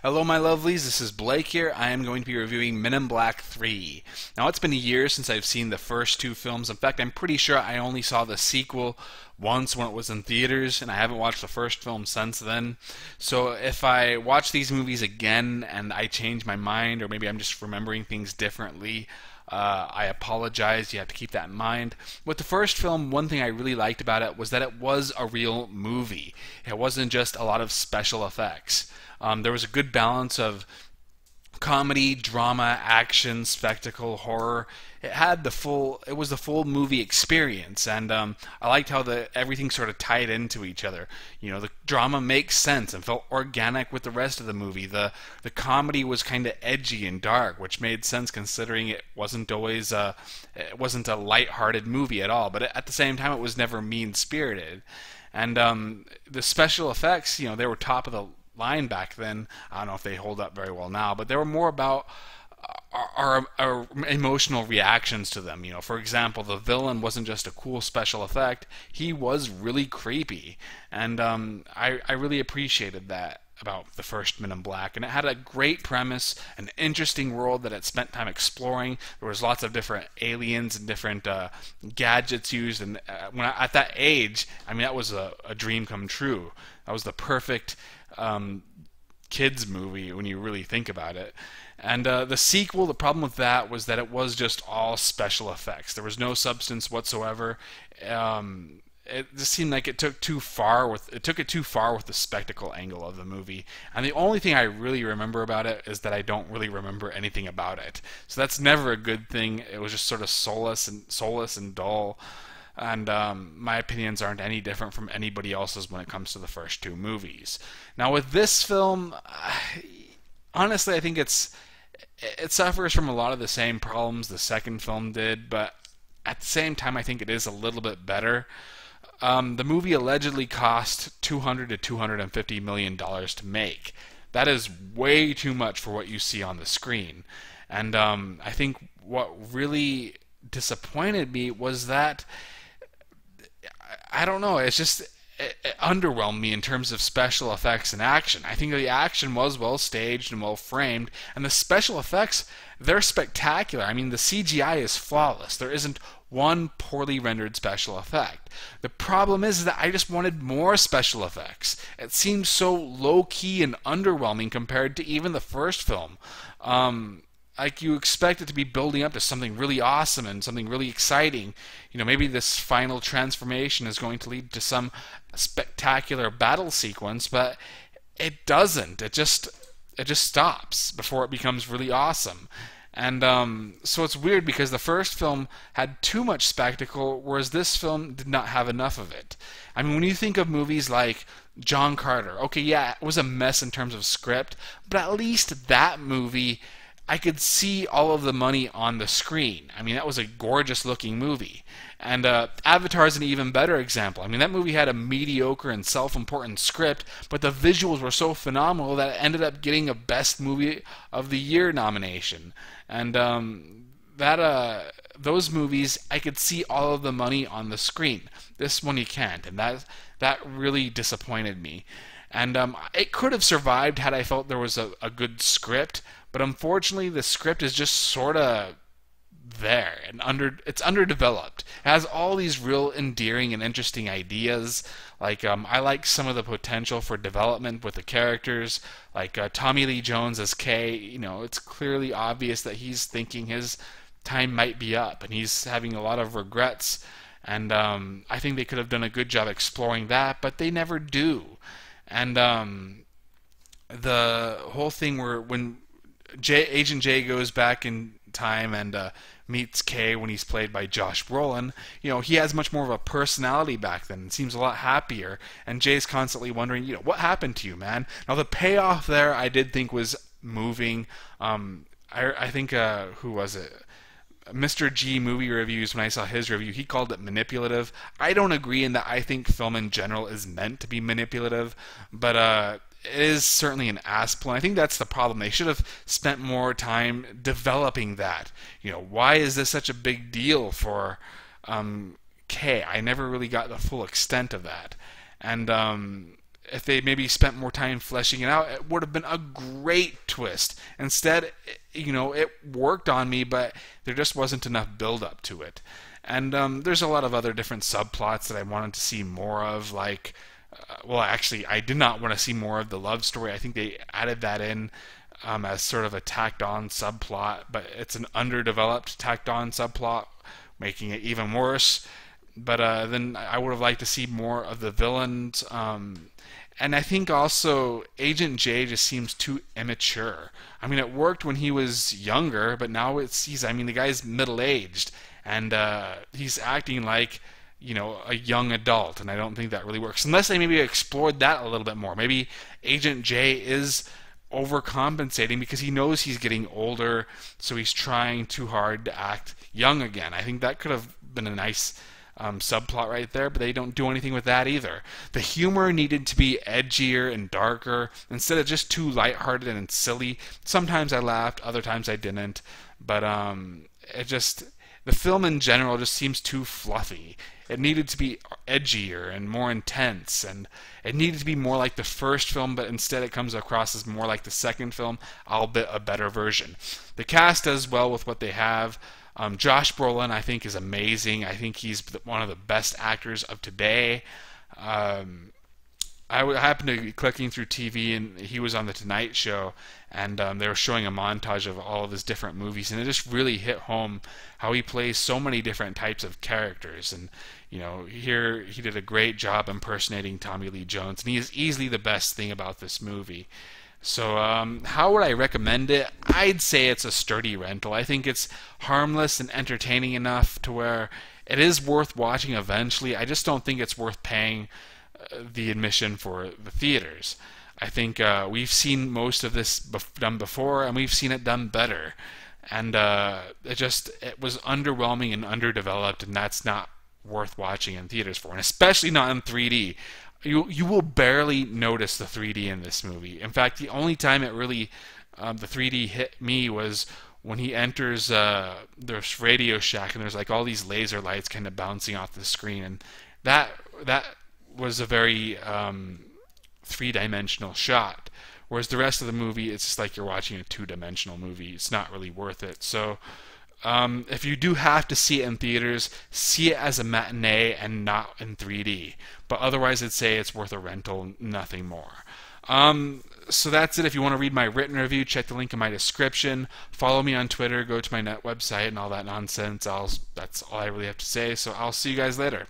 Hello, my lovelies. This is Blake here. I am going to be reviewing Men in Black 3. Now, it's been a year since I've seen the first two films. In fact, I'm pretty sure I only saw the sequel once when it was in theaters, and I haven't watched the first film since then. So, if I watch these movies again and I change my mind, or maybe I'm just remembering things differently, I apologize. You have to keep that in mind. With the first film, one thing I really liked about it was that it was a real movie. It wasn't just a lot of special effects. There was a good balance of comedy, drama, action, spectacle, horror. It was the full movie experience, and I liked how everything sort of tied into each other. You know, the drama makes sense and felt organic with the rest of the movie. The comedy was kind of edgy and dark, which made sense considering it wasn't a light-hearted movie at all. But at the same time, it was never mean-spirited. And the special effects, you know, they were top of the line back then. I don't know if they hold up very well now, but they were more about our emotional reactions to them. You know, for example, the villain wasn't just a cool special effect; he was really creepy, and I really appreciated that about the first Men in Black. And it had a great premise, an interesting world that it spent time exploring. There was lots of different aliens and different gadgets used, and at that age, I mean, that was a dream come true. That was the perfect kids movie when you really think about it. And the sequel, the problem with that was that it was just all special effects. There was no substance whatsoever. It just seemed like it took it too far with the spectacle angle of the movie. And the only thing I really remember about it is that I don't really remember anything about it. So that's never a good thing. It was just sort of soulless and dull. And my opinions aren't any different from anybody else's when it comes to the first two movies. Now with this film, honestly, I think it suffers from a lot of the same problems the second film did, but at the same time, I think it is a little bit better. The movie allegedly cost $200 to $250 million to make. That is way too much for what you see on the screen. And I think what really disappointed me was that I don't know. It underwhelmed me in terms of special effects and action. I think the action was well staged and well framed, and the special effects, they're spectacular. I mean, the CGI is flawless. There isn't one poorly rendered special effect. The problem is that I just wanted more special effects. It seems so low key and underwhelming compared to even the first film. Like you expect it to be building up to something really awesome and something really exciting. You know, maybe this final transformation is going to lead to some spectacular battle sequence, but it doesn't. It just stops before it becomes really awesome. And so it's weird because the first film had too much spectacle, whereas this film did not have enough of it. I mean, when you think of movies like John Carter, okay, yeah, it was a mess in terms of script, but at least that movie, I could see all of the money on the screen. I mean, that was a gorgeous looking movie. And Avatar is an even better example. I mean, that movie had a mediocre and self-important script, but the visuals were so phenomenal that it ended up getting a Best Movie of the Year nomination. And those movies, I could see all of the money on the screen. This one you can't, and that really disappointed me. And it could have survived had I felt there was a good script, but unfortunately the script is just sort of there and it's underdeveloped. It has all these real endearing and interesting ideas. Like I like some of the potential for development with the characters, like Tommy Lee Jones as Kay. You know, it's clearly obvious that he's thinking his time might be up and he's having a lot of regrets. And I think they could have done a good job exploring that, but they never do. And the whole thing where when Agent J goes back in time and meets Kay when he's played by Josh Brolin, you know, he has much more of a personality back then and seems a lot happier. And Jay's constantly wondering, you know, what happened to you, man? Now the payoff there I did think was moving. I think who was it? Mr. G Movie Reviews, when I saw his review, he called it manipulative. I don't agree in that I think film in general is meant to be manipulative, but it is certainly an ass pull. I think that's the problem. They should have spent more time developing that. You know, why is this such a big deal for K? I never really got the full extent of that. And if they maybe spent more time fleshing it out, it would have been a great twist. Instead, it worked on me, but there just wasn't enough build up to it. And there's a lot of other different subplots that I wanted to see more of, like, well, actually, I did not want to see more of the love story. I think they added that in as sort of a tacked on subplot, but it's an underdeveloped tacked on subplot, making it even worse. But then I would have liked to see more of the villains. And I think also Agent J just seems too immature. I mean, it worked when he was younger, but now the guy's middle aged, and he's acting like, a young adult, and I don't think that really works. Unless they maybe explored that a little bit more. Maybe Agent J is overcompensating because he knows he's getting older, so he's trying too hard to act young again. I think that could have been a nice subplot right there, but they don't do anything with that either. The humor needed to be edgier and darker instead of just too lighthearted and silly. Sometimes I laughed, other times I didn't, but the film in general just seems too fluffy. It needed to be edgier and more intense, and it needed to be more like the first film, but instead it comes across as more like the second film, albeit a better version. The cast does well with what they have. Josh Brolin, I think, is amazing. I think he's one of the best actors of today. I happened to be clicking through TV, and he was on the Tonight Show, and they were showing a montage of all of his different movies, and it just really hit home how he plays so many different types of characters. And here he did a great job impersonating Tommy Lee Jones, and he is easily the best thing about this movie. So how would I recommend it? I'd say it's a sturdy rental. I think it's harmless and entertaining enough to where it is worth watching eventually. I just don't think it's worth paying the admission for the theaters. I think we've seen most of this done before, and we've seen it done better. And it was underwhelming and underdeveloped, and that's not worth watching in theaters for, and especially not in 3D. You will barely notice the 3D in this movie. In fact, the only time it really the 3D hit me was when he enters this Radio Shack, and there's like all these laser lights kind of bouncing off the screen, and that was a very three-dimensional shot. Whereas the rest of the movie, it's just like you're watching a two-dimensional movie. It's not really worth it. So if you do have to see it in theaters, see it as a matinee and not in 3D. But otherwise, I'd say it's worth a rental, nothing more. So that's it. If you want to read my written review, check the link in my description. Follow me on Twitter, go to my net website, and all that nonsense. That's all I really have to say. So I'll see you guys later.